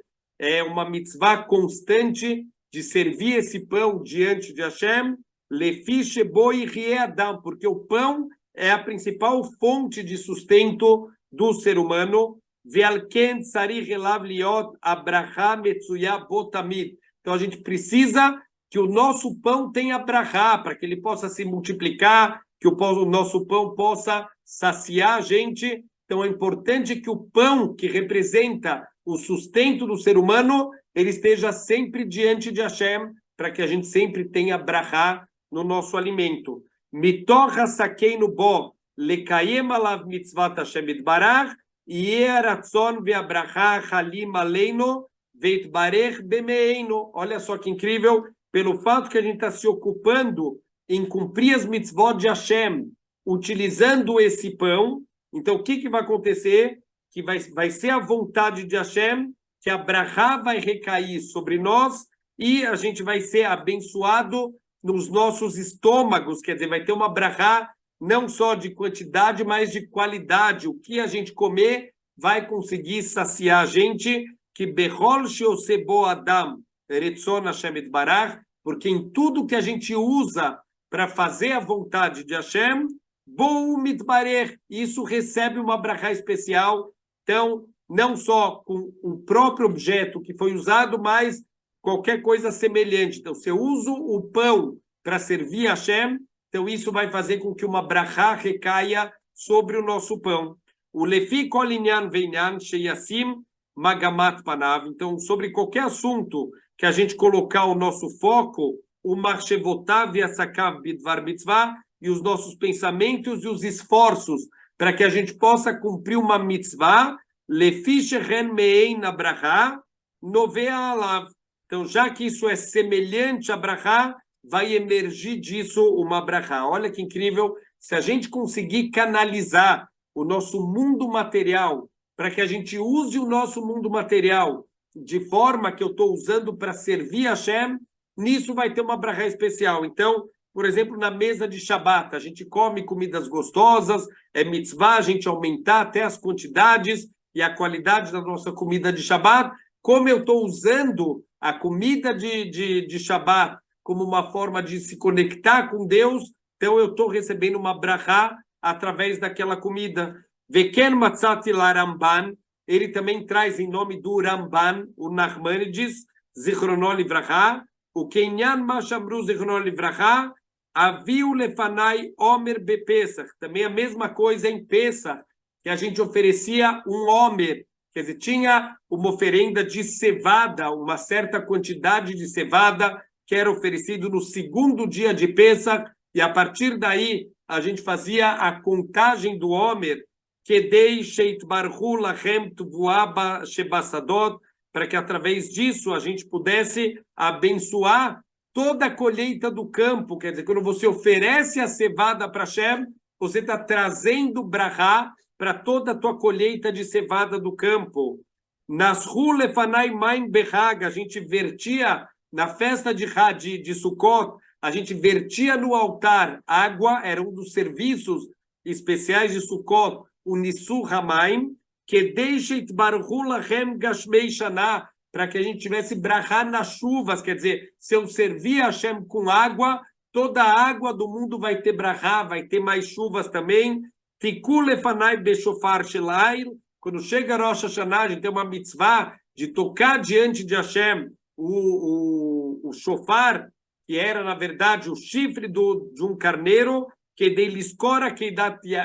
uma mitzvah constante de servir esse pão diante de Hashem, Lefi Sheboi Riedam, porque o pão é a principal fonte de sustento do ser humano. Ve'alken tzarich elav liot abraha metzuya botamid. Então a gente precisa que o nosso pão tenha brachá, para que ele possa se multiplicar, que o nosso pão possa saciar a gente. Então é importante que o pão, que representa o sustento do ser humano, ele esteja sempre diante de Hashem, para que a gente sempre tenha brachá no nosso alimento. Mitoch hasakeinu bo lekayem alav mitzvat Hashem itbarach yeh ratzon ve'abrachá chalim aleinu ve'itbarech bemeinu. Olha só que incrível, pelo fato que a gente está se ocupando em cumprir as mitzvot de Hashem, utilizando esse pão, então o que vai acontecer? Que vai ser a vontade de Hashem, que a brachá vai recair sobre nós e a gente vai ser abençoado nos nossos estômagos, quer dizer, vai ter uma brachá não só de quantidade, mas de qualidade. O que a gente comer vai conseguir saciar a gente, que Bechol Sheosebo Adam Retzon Hashem Itbarach, porque em tudo que a gente usa para fazer a vontade de Hashem, Bou Mitbarech, isso recebe uma brachá especial. Então, não só com o próprio objeto que foi usado, mas qualquer coisa semelhante. Então, se eu uso o pão para servir a Hashem, então isso vai fazer com que uma brachá recaia sobre o nosso pão. O Lefi Kolinyan Veinyan Sheyassim Magamat Panav. Então, sobre qualquer assunto que a gente colocar o nosso foco, o Marchevotav Yasakav Bidvar Mitzvah, e os nossos pensamentos e os esforços para que a gente possa cumprir uma mitzvah, Lefi Shehen Mein na brachá, Novea Alav. Então, já que isso é semelhante a brachá, vai emergir disso uma brachá. Olha que incrível, se a gente conseguir canalizar o nosso mundo material, para que a gente use o nosso mundo material de forma que eu estou usando para servir a Hashem, nisso vai ter uma brachá especial. Então, por exemplo, na mesa de Shabat, a gente come comidas gostosas, é mitzvah a gente aumentar até as quantidades e a qualidade da nossa comida de Shabat. Como eu estou usando a comida de Shabat como uma forma de se conectar com Deus, então eu estou recebendo uma brachá através daquela comida. Veken Matzati la Ramban, ele também traz em nome do Ramban, o Nachmanides, Zichrono Livrachá, o Kenyan Mashamru Zichrono Livrachá, Aviu Lefanai Omer Bepesach, também a mesma coisa em Pesach, que a gente oferecia um Omer, quer dizer, tinha uma oferenda de cevada, uma certa quantidade de cevada que era oferecido no segundo dia de Pesach, e a partir daí a gente fazia a contagem do Omer, Kedei Sheit Barhu Lachem Tuvuaba Shebasadot, para que através disso a gente pudesse abençoar toda a colheita do campo. Quer dizer, quando você oferece a cevada para Hashem, você está trazendo brachá para toda a tua colheita de cevada do campo. Nasru lefanai maim behag, a gente vertia na festa de Sukkot, a gente vertia no altar água, era um dos serviços especiais de Sukkot, o Nisu Hamaim, que deixe Itbarhu Lachem Gashmei Shana, para que a gente tivesse brachá nas chuvas, quer dizer, se eu servir a Hashem com água, toda a água do mundo vai ter brachá, vai ter mais chuvas também. Tiku lefanai beshofar shelail, quando chega Rosh Hashanah, a gente tem uma mitzvah de tocar diante de Hashem o shofar, que era, na verdade, o chifre de um carneiro, que dele escora que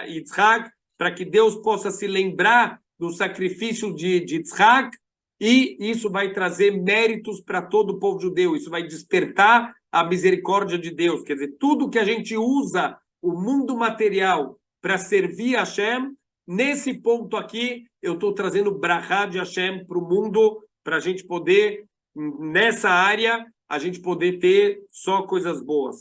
Yitzhak, para que Deus possa se lembrar do sacrifício de Yitzhak, e isso vai trazer méritos para todo o povo judeu, isso vai despertar a misericórdia de Deus. Quer dizer, tudo que a gente usa, o mundo material, para servir a Hashem, nesse ponto aqui, eu estou trazendo brachá de Hashem para o mundo, para a gente poder, nessa área, a gente poder ter só coisas boas.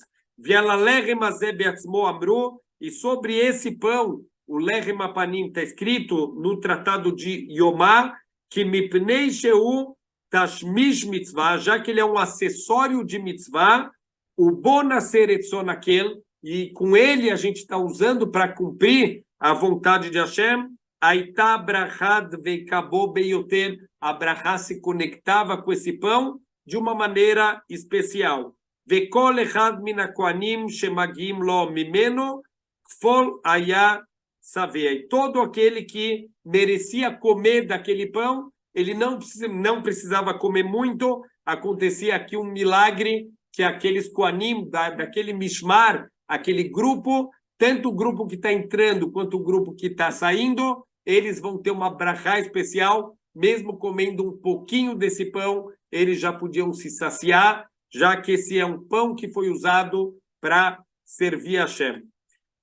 E sobre esse pão, o lechem apanim, está escrito no tratado de Yomá, que mipnei sheu tashmish mitzvah, já que ele é um acessório de mitzvah, o bonaser etzon aquel, e com ele a gente está usando para cumprir a vontade de Hashem, aitá brachad veikabo beyoter, a brachá se conectava com esse pão de uma maneira especial. Vekol echad min hakohanim shemagim lo mimeno, kfol haya savei. E todo aquele que merecia comer daquele pão, ele não precisava comer muito. Acontecia aqui um milagre, que aqueles koanim, daquele mishmar, aquele grupo, tanto o grupo que está entrando quanto o grupo que está saindo, eles vão ter uma brachá especial, mesmo comendo um pouquinho desse pão, eles já podiam se saciar, já que esse é um pão que foi usado para servir a Hashem.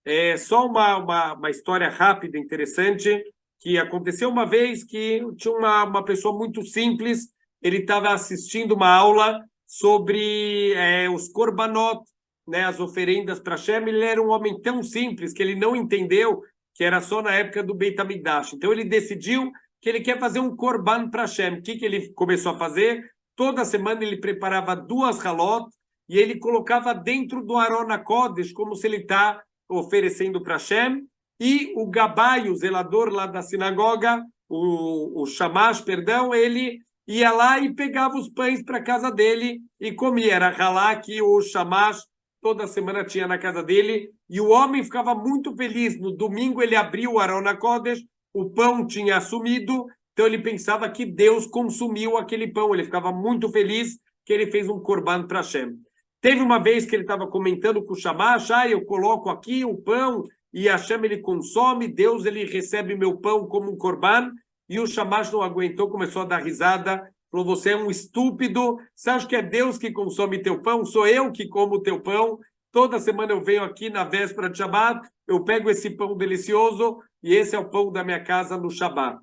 É só uma história rápida, interessante, que aconteceu uma vez que tinha uma pessoa muito simples, ele estava assistindo uma aula sobre os korbanot, né, as oferendas para Hashem. Ele era um homem tão simples que ele não entendeu que era só na época do Beit HaMikdash. Então ele decidiu que ele quer fazer um korban para Hashem. O que ele começou a fazer? Toda semana ele preparava 2 halot e ele colocava dentro do Aron HaKodesh, como se ele está oferecendo para Hashem, e o Gabai, o zelador lá da sinagoga, o Shamash, perdão, ele ia lá e pegava os pães para a casa dele e comia. Era halá que o Shamash toda semana tinha na casa dele, e o homem ficava muito feliz. No domingo ele abriu o Aron HaKodesh, o pão tinha sumido, então ele pensava que Deus consumiu aquele pão, ele ficava muito feliz que ele fez um korban para Hashem. Teve uma vez que ele estava comentando com o Shamash, eu coloco aqui o pão e Hashem ele consome, Deus ele recebe meu pão como um korban, e o Shamash não aguentou, começou a dar risada, falou, você é um estúpido, você acha que é Deus que consome teu pão? Sou eu que como teu pão, toda semana eu venho aqui na véspera de Shabbat, eu pego esse pão delicioso e esse é o pão da minha casa no Shabbat.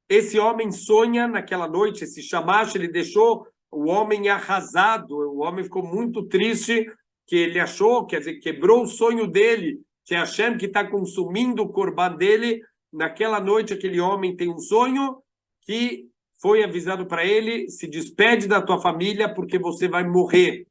Esse homem sonha naquela noite, esse Shamash, ele deixou o homem arrasado, o homem ficou muito triste, que ele achou, quer dizer, quebrou o sonho dele, que é Hashem que está consumindo o korban dele. Naquela noite, aquele homem tem um sonho que foi avisado para ele, se despede da tua família porque você vai morrer.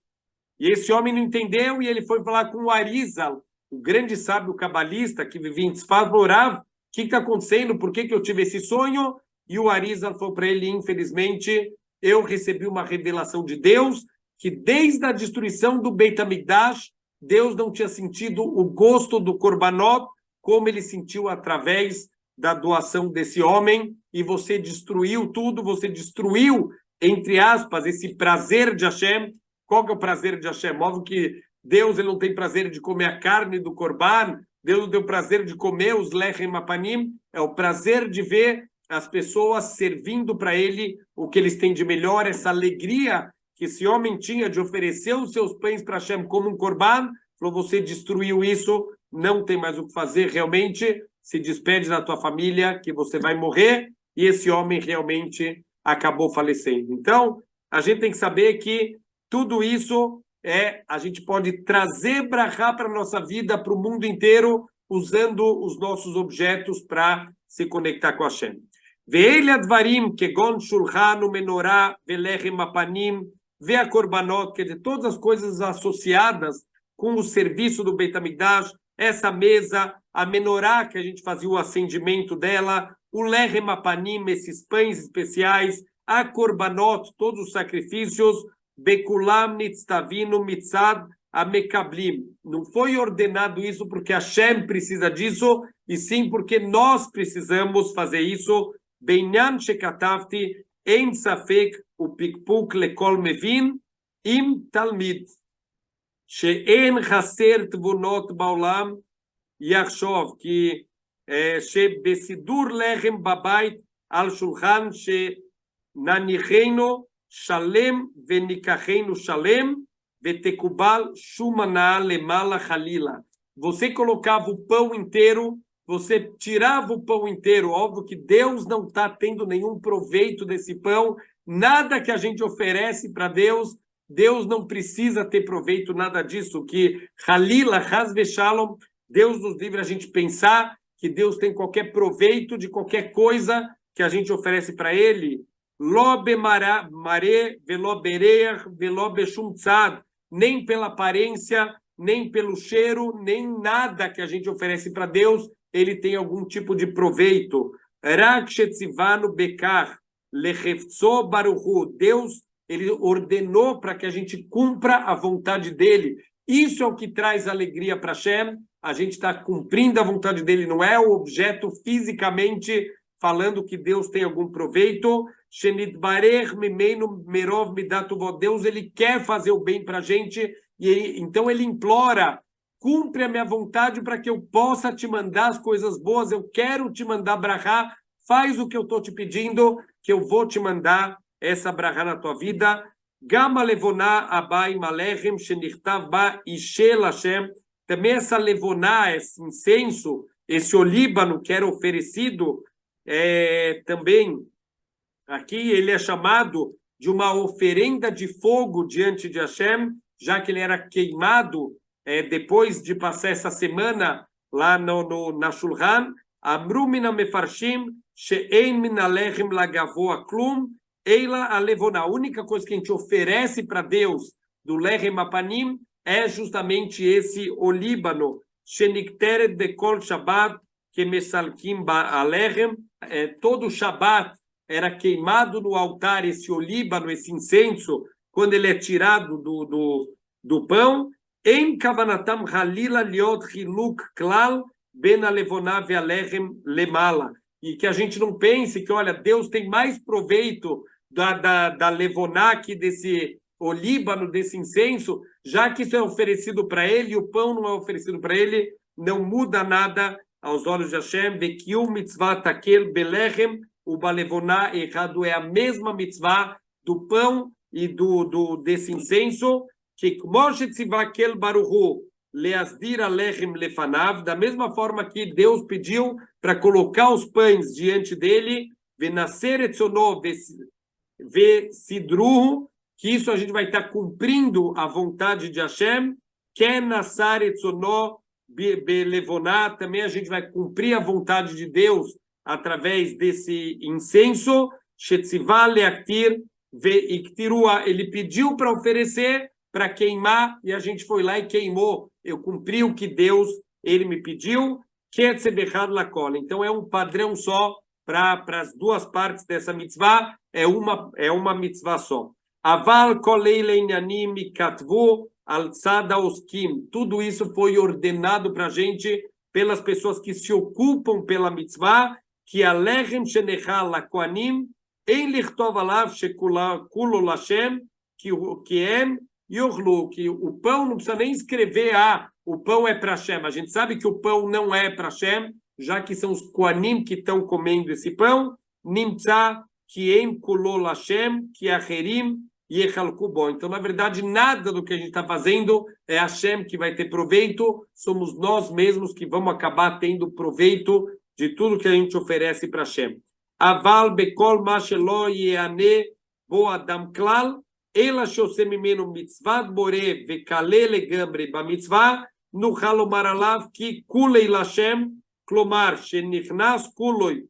E esse homem não entendeu e ele foi falar com o Arizal, o grande sábio cabalista que vivia em Tzfat, falou, Rav, o que está acontecendo? Por que eu tive esse sonho? E o Arizal falou para ele, infelizmente, eu recebi uma revelação de Deus que desde a destruição do Beit HaMikdash, Deus não tinha sentido o gosto do korbanot como ele sentiu através da doação desse homem, e você destruiu tudo, você destruiu, entre aspas, esse prazer de Hashem. Qual que é o prazer de Hashem? Óbvio que Deus ele não tem prazer de comer a carne do korban, Deus não tem o prazer de comer os lechem apanim, é o prazer de ver as pessoas servindo para ele o que eles têm de melhor, essa alegria que esse homem tinha de oferecer os seus pães para Hashem como um korban. Falou, você destruiu isso, não tem mais o que fazer, realmente, se despede da tua família, que você vai morrer, e esse homem realmente acabou falecendo. Então, a gente tem que saber que tudo isso a gente pode trazer brachá para a nossa vida, para o mundo inteiro, usando os nossos objetos para se conectar com Hashem. Ve'ele advarim kegon shulchan umenorah velechem apanim ve'akorbanot, quer dizer, todas as coisas associadas com o serviço do Beit HaMikdash, essa mesa, a menorá, que a gente fazia o acendimento dela, o lechem apanim, esses pães especiais, a korbanot, todos os sacrifícios, bekulam nitztavinu mitzad amekablim. Não foi ordenado isso porque Hashem precisa disso, e sim porque nós precisamos fazer isso. Beinyan shekatavti ein safek upikpuk lekol mevin im talmid she'en chaser tvunot baolam yachshov, que שבסידור לחם בבית על שולחן שנניחנו שלם וניקחנו שלם ותקובל שום הנאה למעלה חלילה. Você colocava o pão inteiro, você tirava o pão inteiro. Óbvio que Deus não está tendo nenhum proveito desse pão. Nada que a gente oferece para Deus, Deus não precisa ter proveito, nada disso. Que Halila, Haz Veshalom, Deus nos livre a gente pensar que Deus tem qualquer proveito de qualquer coisa que a gente oferece para Ele. Lobe mare velobereach velobe shumtzad, nem pela aparência, nem pelo cheiro, nem nada que a gente oferece para Deus, ele tem algum tipo de proveito. Rak shetzivanu bekar lechefzo baruchu. Deus, ele ordenou para que a gente cumpra a vontade dele. Isso é o que traz alegria para Hashem. A gente está cumprindo a vontade dele, não é o objeto fisicamente falando que Deus tem algum proveito. Shenidbarech mimenu merov midatuvot. Deus, ele quer fazer o bem para a gente, e então ele implora: cumpre a minha vontade para que eu possa te mandar as coisas boas, eu quero te mandar brachá, faz o que eu estou te pedindo, que eu vou te mandar essa brachá na tua vida. Gama levoná abai malechem shenichtav ba ishel Hashem. Também essa levoná, esse incenso, esse olíbano que era oferecido, também aqui ele é chamado de uma oferenda de fogo diante de Hashem, já que ele era queimado depois de passar essa semana lá na Shulchan. Amru mina mefarshim she'ein min alechem lagavoa klum eila alevona. A única coisa que a gente oferece para Deus do lechem apanim é justamente esse olíbano. Shenikteret bekol Shabbat que mesalkim alechem. Todo Shabbat era queimado no altar esse olíbano, esse incenso, quando ele é tirado do pão. Em kavanatam halila liot hiluk klal ben alevona vealechem lemala. E que a gente não pense que, olha, Deus tem mais proveito da levoná aqui, desse olíbano, desse incenso, já que isso é oferecido para ele e o pão não é oferecido para ele, não muda nada aos olhos de Hashem. Vekiu mitzvah takel belechem o balevoná errado, é a mesma mitzvah do pão e desse incenso, que da mesma forma que Deus pediu para colocar os pães diante dele, que isso a gente vai estar cumprindo a vontade de Hashem, também a gente vai cumprir a vontade de Deus através desse incenso. Ele pediu para oferecer, para queimar, e a gente foi lá e queimou. Eu cumpri o que Deus, ele me pediu. Então é um padrão só para as duas partes dessa mitzvah, é uma mitzvah só. Aval kolei leinyanim mikatvu al tzad haoskim. Tudo isso foi ordenado para a gente pelas pessoas que se ocupam pela mitzvah, que alechem shenechal lakoanim em lichtov alav shekulo lashem que yochlu, que o pão não precisa nem escrever o pão é para Hashem. A gente sabe que o pão não é para Hashem, já que são os koanim que estão comendo esse pão. Nimtza Kiem Kulol Hashem, que Acherim Yechalku Bo. Então, na verdade, nada do que a gente está fazendo é Hashem que vai ter proveito, somos nós mesmos que vamos acabar tendo proveito de tudo que a gente oferece para Hashem. Aval Bekol Mashelo Yeane Bo Adam Klal, Ela Shose Mimeno Mitzvat Bore Vekale Legambre Bamitzvah, Nuchal Omar Alav Ki Kulei Lashem, Klomar Shenichnas Kuloi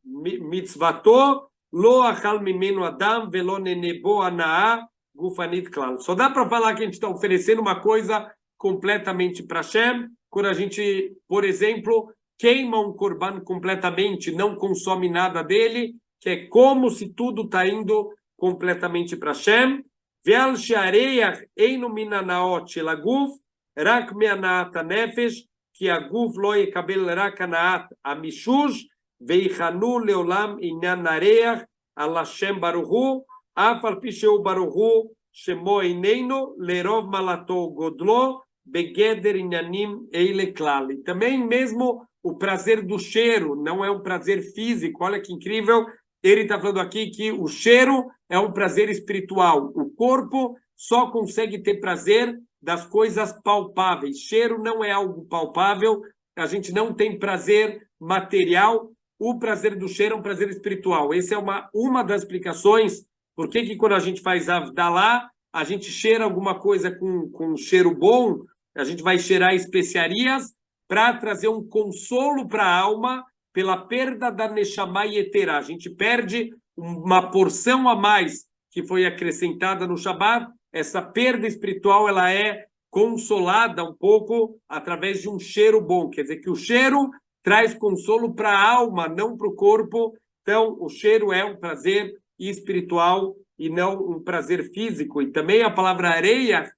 Mitzvato, Lo achal mimeno adam velo nenebo anaa gufanit klal. Só dá para falar que a gente está oferecendo uma coisa completamente para Hashem, quando a gente, por exemplo, queima um korban completamente, não consome nada dele, que é como se tudo está indo completamente para Hashem. Ve'al she'areach einu min hanaot shel haguf, rak me'anaat hanefesh, ki haguf lo yekabel rak hanaat hamishush, Veichanu leolam inyan nareach al Hashem baruchu, afal pisheu baruchu shemo eineino lerov malato godlo begeder inyanim eile klal. E também mesmo o prazer do cheiro não é um prazer físico. Olha que incrível. Ele está falando aqui que o cheiro é um prazer espiritual. O corpo só consegue ter prazer das coisas palpáveis. Cheiro não é algo palpável. A gente não tem prazer material. O prazer do cheiro é um prazer espiritual. Essa é uma das explicações por que quando a gente faz Havdalah, a gente cheira alguma coisa com cheiro bom, a gente vai cheirar especiarias para trazer um consolo para a alma pela perda da Neshama Yeterá. A gente perde uma porção a mais que foi acrescentada no Shabat. Essa perda espiritual ela é consolada um pouco através de um cheiro bom. Quer dizer que o cheiro traz consolo para a alma, não para o corpo. Então, o cheiro é um prazer espiritual e não um prazer físico. E também a palavra areia,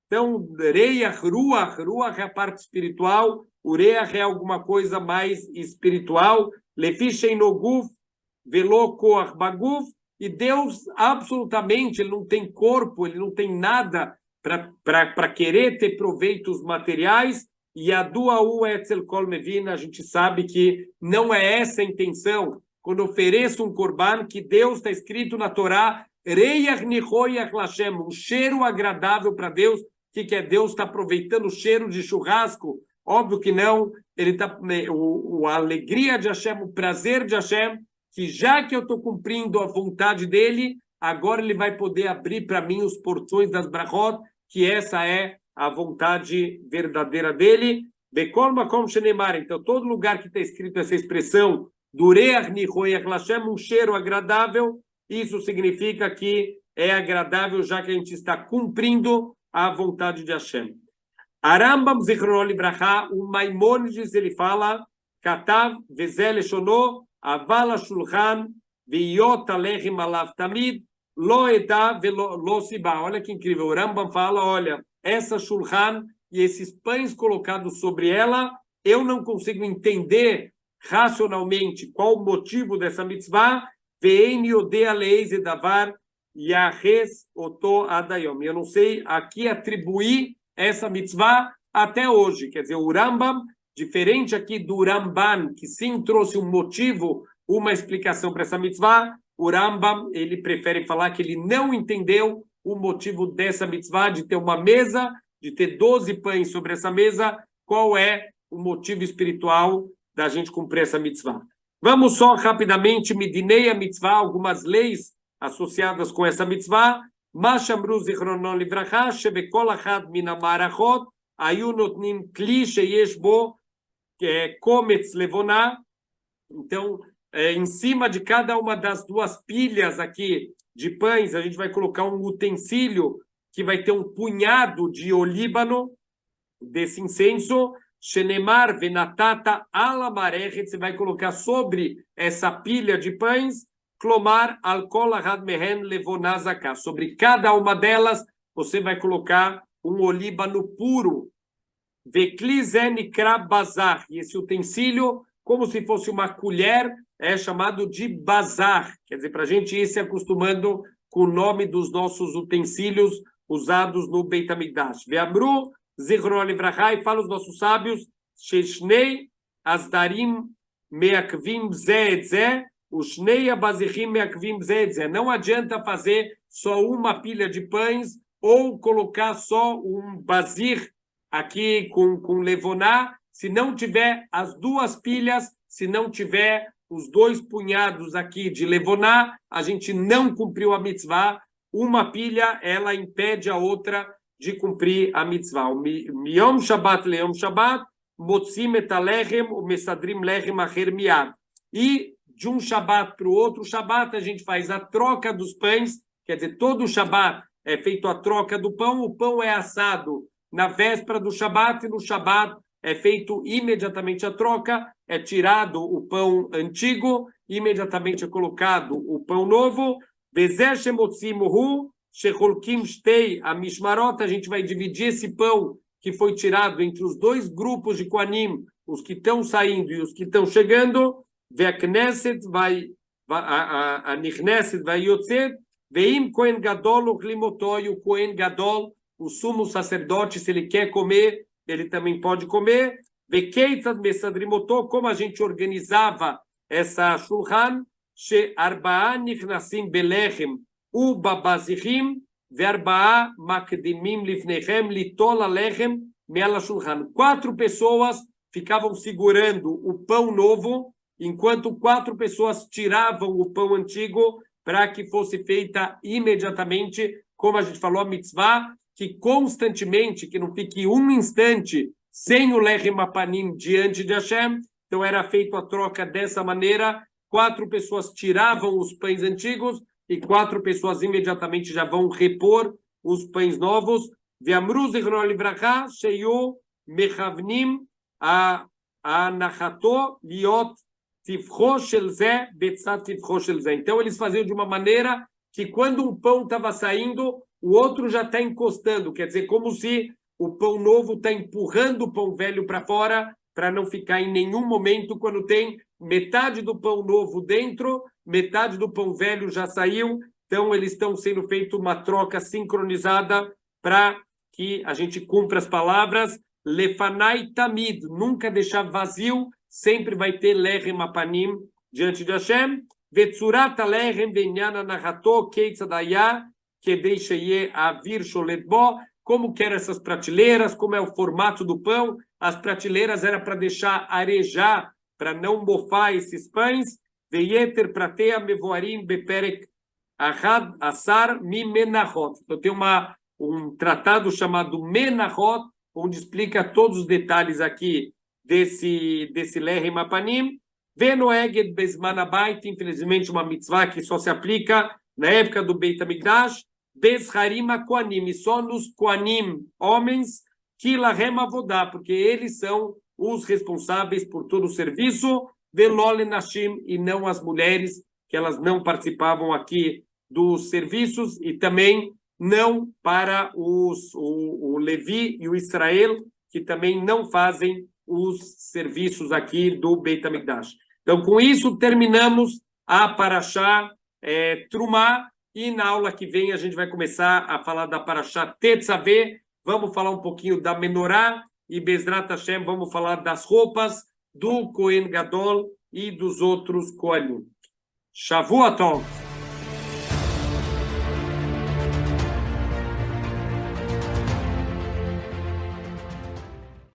então, reiach, ruach é a parte espiritual, ureach é alguma coisa mais espiritual, lefi sheinoguf, velo koach baguf, e Deus absolutamente, ele não tem corpo, ele não tem nada para querer ter proveitos materiais, e a duau etzel kol mevin, a gente sabe que não é essa a intenção. Quando ofereço um korban, que Deus está escrito na Torá, reiach nichoyach lashem, um cheiro agradável para Deus. O que é Deus está aproveitando o cheiro de churrasco? Óbvio que não. Ele está a alegria de Hashem, o prazer de Hashem, que já que eu estou cumprindo a vontade dele, agora ele vai poder abrir para mim os portões das brachot, que essa é a vontade verdadeira dele. Bekol makom shenemar. Então, todo lugar que está escrito essa expressão, dureach nichoyach lashem, um cheiro agradável, isso significa que é agradável, já que a gente está cumprindo a vontade de Hashem. Arambam Zichrono Libraha, o Maimônides, ele fala, Katav vezel leshono, aval shulchan, viyot alechem alav tamid, lo eda velo siba. Olha que incrível, o Rambam fala, olha, essa shulchan e esses pães colocados sobre ela, eu não consigo entender racionalmente qual o motivo dessa mitzvah, ve'en yodea leize davar, Yahes Oto Adayom. Eu não sei a que atribuir essa mitzvah até hoje. Quer dizer, o Rambam, diferente aqui do Ramban, que sim trouxe um motivo, uma explicação para essa mitzvah, o Rambam, ele prefere falar que ele não entendeu o motivo dessa mitzvah, de ter uma mesa, de ter 12 pães sobre essa mesa, qual é o motivo espiritual da gente cumprir essa mitzvah. Vamos só rapidamente, Midinei a mitzvah, algumas leis associadas com essa mitzvah, Mashamru Zichrono Livracha, Shebekol Achad Min HaMarachot, Ayu Notnim Kli Sheyesh Bo Kometz Levoná. Então, em cima de cada uma das duas pilhas aqui de pães, a gente vai colocar um utensílio que vai ter um punhado de olíbano, desse incenso, Shenemar Venatata Alamarech, você vai colocar sobre essa pilha de pães, Klomar alkol ahad mehen levonazaka. Sobre cada uma delas, você vai colocar um olíbano puro. Veklizenikra bazar. E esse utensílio, como se fosse uma colher, é chamado de bazar. Quer dizer, para a gente ir se acostumando com o nome dos nossos utensílios usados no Beit HaMikdash. Ve'amru zichrono livracha, e fala os nossos sábios, sheshnei asdarim meakvim ze et ze, não adianta fazer só uma pilha de pães ou colocar só um bazir aqui com levoná, se não tiver as duas pilhas, se não tiver os dois punhados aqui de levoná, a gente não cumpriu a mitzvah. Uma pilha, ela impede a outra de cumprir a mitzvah. Miyom Shabbat le'yom Shabbat, motzim et alechem, o mesadrim lechem acher miyad. E de um Shabat para o outro Shabat, a gente faz a troca dos pães, quer dizer, todo Shabat é feito a troca do pão, o pão é assado na véspera do Shabat, e no Shabat é feito imediatamente a troca, é tirado o pão antigo, imediatamente é colocado o pão novo, a gente vai dividir esse pão que foi tirado entre os dois grupos de Kohanim, os que estão saindo e os que estão chegando, והכנסת הנכנסת והיוצאת, ואם כהן גדול אוכלים אותו, הוא כהן גדול, o sumo sacerdote, se ele quer comer, ele também pode comer. Vekeitzad mesadrimotó, como a gente organizava essa shulchan, she'arba'a nichnasim belechem ubabazichim ve'arba'a makdimim lifnechem litol alechem me'al shulchan. 4 pessoas ficavam segurando o pão novo, enquanto 4 pessoas tiravam o pão antigo para que fosse feita imediatamente, como a gente falou, a mitzvah, que constantemente, que não fique um instante sem o lechem apanim diante de Hashem. Então era feita a troca dessa maneira, 4 pessoas tiravam os pães antigos e 4 pessoas imediatamente já vão repor os pães novos. Ve'amru zichrono livracha sheyu mechavnim anachato liot tifcho shel zeh betzat tifcho shel zeh. Então eles faziam de uma maneira que quando um pão estava saindo, o outro já está encostando, quer dizer, como se o pão novo está empurrando o pão velho para fora, para não ficar em nenhum momento, quando tem metade do pão novo dentro, metade do pão velho já saiu. Então, eles estão sendo feito uma troca sincronizada para que a gente cumpra as palavras. Lefanai tamid, nunca deixar vazio, sempre vai ter lechem apanim diante de Hashem. Vetzurat alechem venyana nachato keitzadaya, que deixa avir sholet bo. Como que eram essas prateleiras, como é o formato do pão. As prateleiras era para deixar arejar, para não mofar esses pães. Veyeter pratea mevoarim beperek ahad asar mi menachot. Então tem um tratado chamado Menachot, onde explica todos os detalhes aqui desse lechem apanim. Venoeged bezman habayit, infelizmente uma mitzvah que só se aplica na época do Beit HaMikdash. Bezharima Koanim, só nos Koanim, homens, que lahem avodá, porque eles são os responsáveis por todo o serviço, velole nashim, e não as mulheres, que elas não participavam aqui dos serviços, e também não para o Levi e o Israel, que também não fazem os serviços aqui do Beit HaMikdash. Então, com isso, terminamos a Parashá Trumá. E na aula que vem a gente vai começar a falar da Parashá Tetzaveh, vamos falar um pouquinho da Menorá e Bezrat Hashem, vamos falar das roupas do Kohen Gadol e dos outros Kohanim. Shavua Tov!